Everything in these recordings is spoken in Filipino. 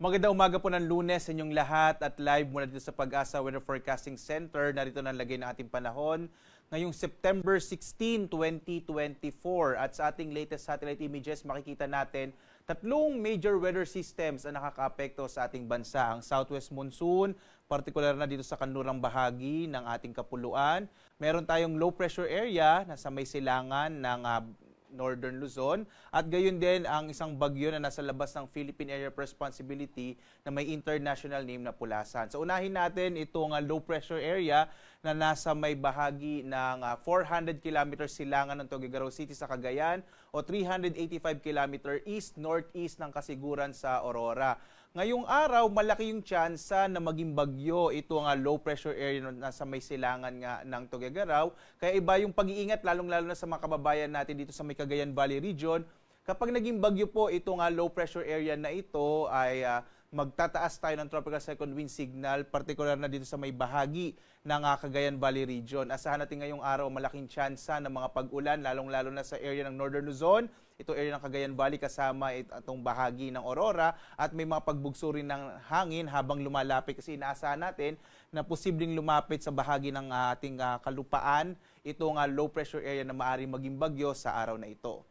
Magandang umaga po ng Lunes sa inyong lahat at live mula dito sa Pag-asa Weather Forecasting Center. Narito na lagay ng ating panahon ngayong September 16, 2024. At sa ating latest satellite images, makikita natin tatlong major weather systems ang nakakaapekto sa ating bansa. Ang southwest monsoon, partikular na dito sa kanlurang bahagi ng ating kapuluan. Meron tayong low pressure area na sa may silangan ng Northern Luzon at gayon din ang isang bagyo na nasa labas ng Philippine Area of Responsibility na may international name na Pulasan. So unahin natin itong low pressure area na nasa may bahagi ng 400 km silangan ng Tuguegarao City sa Cagayan o 385 km east-northeast ng Kasiguran sa Aurora. Ngayong araw, malaki yung tsansa na maging bagyo ito ang low pressure area na nasa may silangan nga ng Tuguegarao. Kaya iba yung pag-iingat lalong-lalo na sa mga kababayan natin dito sa may Cagayan Valley region. Kapag naging bagyo po itong low pressure area na ito ay magtataas tayo ng tropical cyclone wind signal, partikular na dito sa may bahagi ng Cagayan Valley region. Asahan natin ngayong araw malaking tsansa ng mga pag-ulan, lalong-lalo na sa area ng Northern Luzon, ito area ng Cagayan Valley kasama itong bahagi ng Aurora at may mga pagbugso rin ng hangin habang lumalapit kasi inaasahan natin na posibleng lumapit sa bahagi ng ating kalupaan itong low pressure area na maaaring maging bagyo sa araw na ito.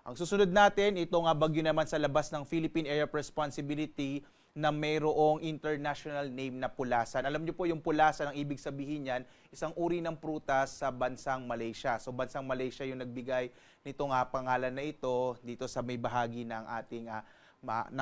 Ang susunod natin, itong bagyo naman sa labas ng Philippine Area of Responsibility na mayroong international name na Pulasan. Alam niyo po yung Pulasan, ang ibig sabihin niyan, isang uri ng prutas sa bansang Malaysia. So bansang Malaysia yung nagbigay nitong pangalan na ito dito sa may bahagi ng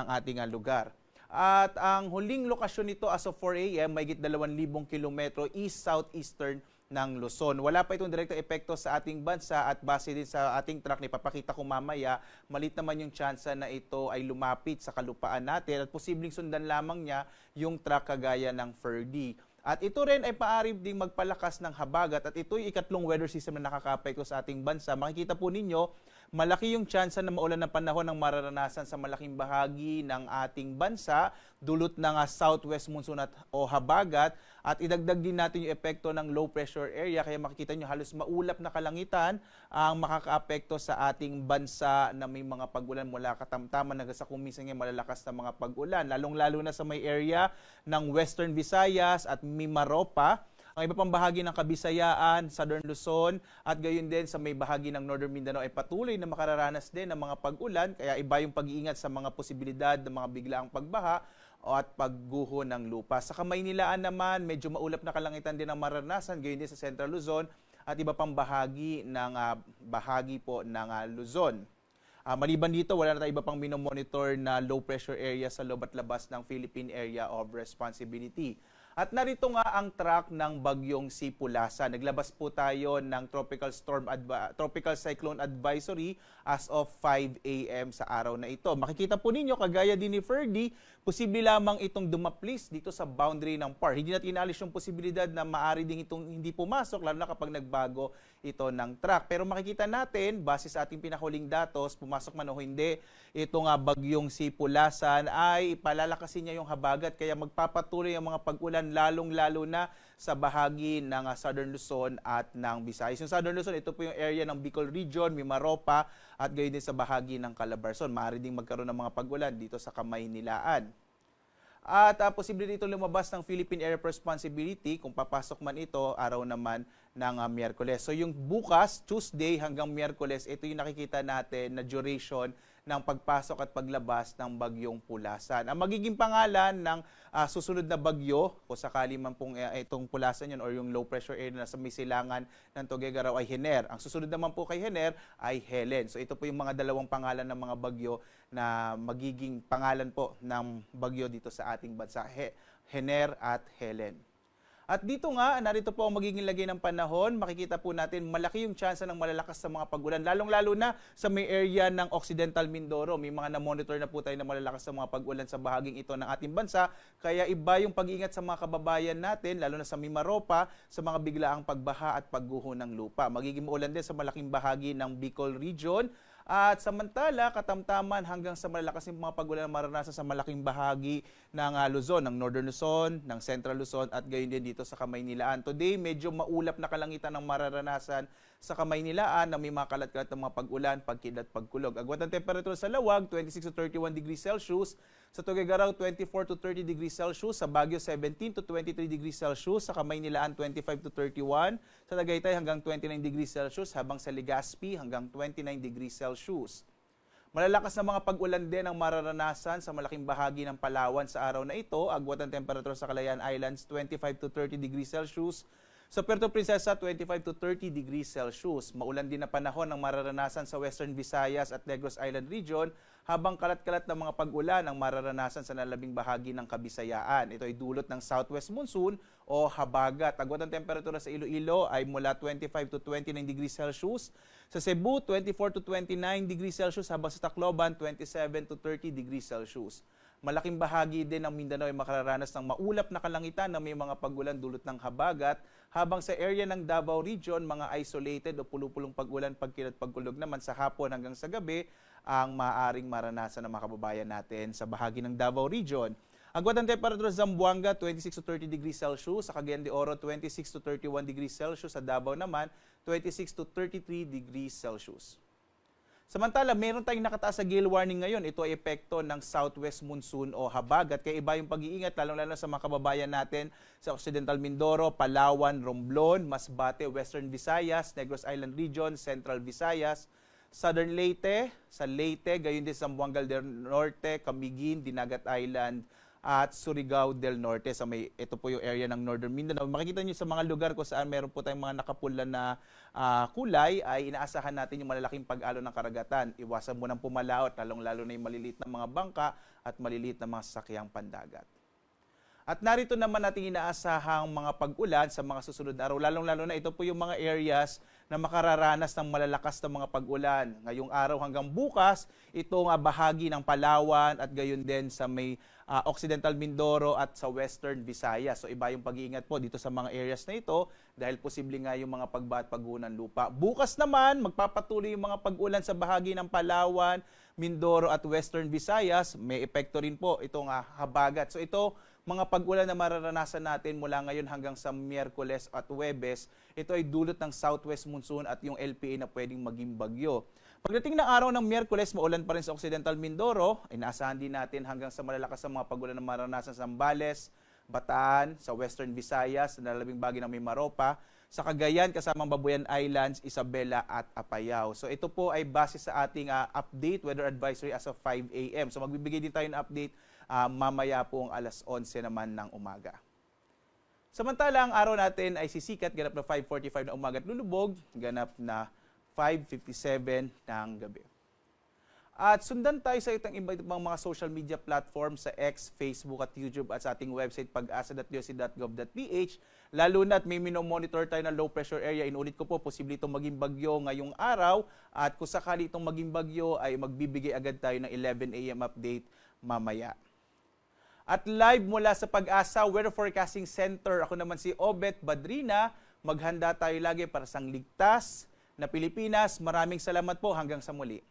ating lugar. At ang huling lokasyon nito as of 4 a.m. may higit 2,000 kilometro east-southeastern ng Luzon. Wala pa itong direktang epekto sa ating bansa at base din sa ating track na ipapakita ko mamaya, malit naman yung tsansa na ito ay lumapit sa kalupaan natin at posibleng sundan lamang niya yung track kagaya ng Ferdy. At ito rin ay maaari ding magpalakas ng habagat at ito yung ikatlong weather system na nakakaapekto sa ating bansa. Makikita po ninyo, malaki yung tsansa na maulan ng panahon ng mararanasan sa malaking bahagi ng ating bansa, dulot ng southwest monsoon o habagat. At idagdag din natin yung epekto ng low pressure area, kaya makikita nyo halos maulap na kalangitan ang makakaapekto sa ating bansa na may mga pag-ulan mula katamtaman hanggang sa kuminsan ng malalakas na mga pag-ulan. Lalong-lalo na sa may area ng Western Visayas at Mimaropa, ang iba pang bahagi ng Kabisayaan, Southern Luzon at gayon din sa may bahagi ng Northern Mindanao ay patuloy na makararanas din ng mga pag-ulan, kaya iba yung pag-iingat sa mga posibilidad ng mga biglaang pagbaha at pagguho ng lupa. Sa Kamaynilaan naman, medyo maulap na kalangitan din ang mararanasan, gayon din sa Central Luzon at iba pang bahagi ng Luzon. Maliban dito, wala na tayo iba pang minomonitor na low pressure area sa loob at labas ng Philippine Area of Responsibility. At narito nga ang track ng bagyong si Pulasan. Naglabas po tayo ng Tropical Cyclone Advisory as of 5 a.m. sa araw na ito. Makikita po ninyo, kagaya din ni Ferdy, posible lamang itong dumaplis dito sa boundary ng PAR. Hindi natin inalis yung posibilidad na maaari din itong hindi pumasok, lalo na kapag nagbago ito ng track. Pero makikita natin, base sa ating pinahuling datos, pumasok man o hindi, itong bagyong si Pulasan ay palalakasin niya yung habagat, kaya magpapatuloy ang mga pag-ulan lalong-lalo na sa bahagi ng Southern Luzon at ng Visayas. Yung Southern Luzon, ito po yung area ng Bicol Region, Mimaropa at gayon din sa bahagi ng Calabarzon. Maaari ding magkaroon ng mga pag-ulan dito sa Kamaynilaan. At posible dito lumabas ng Philippine Area of Responsibility kung papasok man ito araw naman ng Miyerkules. So yung bukas, Tuesday hanggang Miyerkules, ito yung nakikita natin na duration ng pagpasok at paglabas ng bagyong Pulasan. Ang magiging pangalan ng susunod na bagyo, kung sakali man pong itong Pulasan yun or yung low pressure area na sa may silangan ng Tuguegarao ay Hener. Ang susunod naman po kay Hener ay Helen. So ito po yung mga dalawang pangalan ng mga bagyo na magiging pangalan po ng bagyo dito sa ating bansa, Hener at Helen. At dito nga, narito po ang magiging lagay ng panahon. Makikita po natin malaki yung tsansa ng malalakas sa mga pag-ulan. Lalong-lalo na sa may area ng Occidental Mindoro. May mga na-monitor na po tayo na malalakas sa mga pag-ulan sa bahaging ito ng ating bansa. Kaya iba yung pag-iingat sa mga kababayan natin, lalo na sa Mimaropa, sa mga biglaang pagbaha at pagguho ng lupa. Magiging maulan din sa malaking bahagi ng Bicol Region. At samantala, katamtaman hanggang sa malalakas yung mga pag-ulan na maranasan sa malaking bahagi ng Luzon, ng Northern Luzon, ng Central Luzon at gayon din dito sa Kamaynilaan. Today, medyo maulap na kalangitan ng mararanasan sa Kamaynilaan na may mga kalat-kalat ng mga pag-ulan, pagkidlat, pagkulog. Agwat ang temperature sa Lawag, 26 to 31 degrees Celsius. Sa Tuguegarao, 24 to 30 degrees Celsius. Sa Baguio, 17 to 23 degrees Celsius. Sa Kamaynilaan, 25 to 31. Sa Tagaytay, hanggang 29 degrees Celsius. Habang sa Legazpi, hanggang 29 degrees Celsius. Malalakas na mga pag-ulan din ang mararanasan sa malaking bahagi ng Palawan sa araw na ito. Agwat ang temperature sa Calayan Islands, 25 to 30 degrees Celsius. Sa Puerto Princesa, 25 to 30 degrees Celsius. Maulan din na panahon ang mararanasan sa Western Visayas at Negros Island Region, habang kalat-kalat na mga pag-ulan ang mararanasan sa nalabing bahagi ng Kabisayaan. Ito ay dulot ng southwest monsoon o habagat. Agwat ang temperatura sa Iloilo ay mula 25 to 29 degrees Celsius. Sa Cebu, 24 to 29 degrees Celsius, habang sa Tacloban, 27 to 30 degrees Celsius. Malaking bahagi din ng Mindanao ay makararanas ng maulap na kalangitan na may mga pag-ulan dulot ng habagat, habang sa area ng Davao Region, mga isolated o pulupulong pag-ulan, pagkilat, pagkulog naman sa hapon hanggang sa gabi ang maaaring maranasan ng mga kababayan natin sa bahagi ng Davao Region. Agwat ang temperatura sa Zamboanga, 26 to 30 degrees Celsius. Sa Cagayan de Oro, 26 to 31 degrees Celsius. Sa Davao naman, 26 to 33 degrees Celsius. Samantala, meron tayong nakataas sa gale warning ngayon. Ito ay epekto ng southwest monsoon o habagat. Kaya iba yung pag-iingat, lalong-lalo sa mga kababayan natin sa Occidental Mindoro, Palawan, Romblon, Masbate, Western Visayas, Negros Island Region, Central Visayas, Southern Leyte, sa Leyte, gayon din sa Zamboanga del Norte, Camiguin, Dinagat Island, at Surigao del Norte. Ito po yung area ng Northern Mindanao. Makikita nyo sa mga lugar kung saan meron po tayong mga nakapula na kulay, ay inaasahan natin yung malalaking pag-alo ng karagatan. Iwasan mo ng pumalaot, lalong-lalo na yung maliliit na mga bangka at maliliit na mga sasakyang pandagat. At narito naman natin inaasahang mga pag-ulan sa mga susunod na araw. Lalong-lalo na ito po yung mga areas na makararanas ng malalakas na mga pag-ulan. Ngayong araw hanggang bukas, ito nga bahagi ng Palawan at gayon din sa may Occidental Mindoro at sa Western Visayas. So iba yung pag-iingat po dito sa mga areas na ito dahil posible nga yung mga pagbaha at pag-ulan lupa. Bukas naman, magpapatuloy yung mga pag-ulan sa bahagi ng Palawan, Mindoro at Western Visayas. May epekto rin po itong habagat. So ito, mga pag-ulan na mararanasan natin mula ngayon hanggang sa Miyerkules at Huwebes, ito ay dulot ng southwest monsoon at yung LPA na pwedeng maging bagyo. Pagdating ng araw ng Miyerkules, maulan pa rin sa Occidental Mindoro. Inaasahan din natin hanggang sa malalakas na mga pag-ulan na mararanasan sa Zambales, Bataan, sa Western Visayas, na nalabing bagay ng Mimaropa, sa Cagayan kasamang Babuyan Islands, Isabela at Apayao. So ito po ay base sa ating update, weather advisory as of 5 a.m. So magbibigay din tayo ng update mamaya pong alas 11 naman ng umaga. Samantala, ang araw natin ay sisikat, ganap na 5:45 na umaga at lulubog, ganap na 5:57 ng gabi. At sundan tayo sa itong ibang mga social media platforms sa X, Facebook at YouTube at sa ating website pag-asa.doc.gov.ph. Lalo na at may minomonitor tayo na low pressure area. Inulit ko po, posible itong maging bagyo ngayong araw. At kung sakali itong maging bagyo ay magbibigay agad tayo ng 11 a.m. update mamaya. At live mula sa Pag-asa Weather Forecasting Center, ako naman si Obet Badrina. Maghanda tayo lagi para sa ligtas na Pilipinas. Maraming salamat po, hanggang sa muli.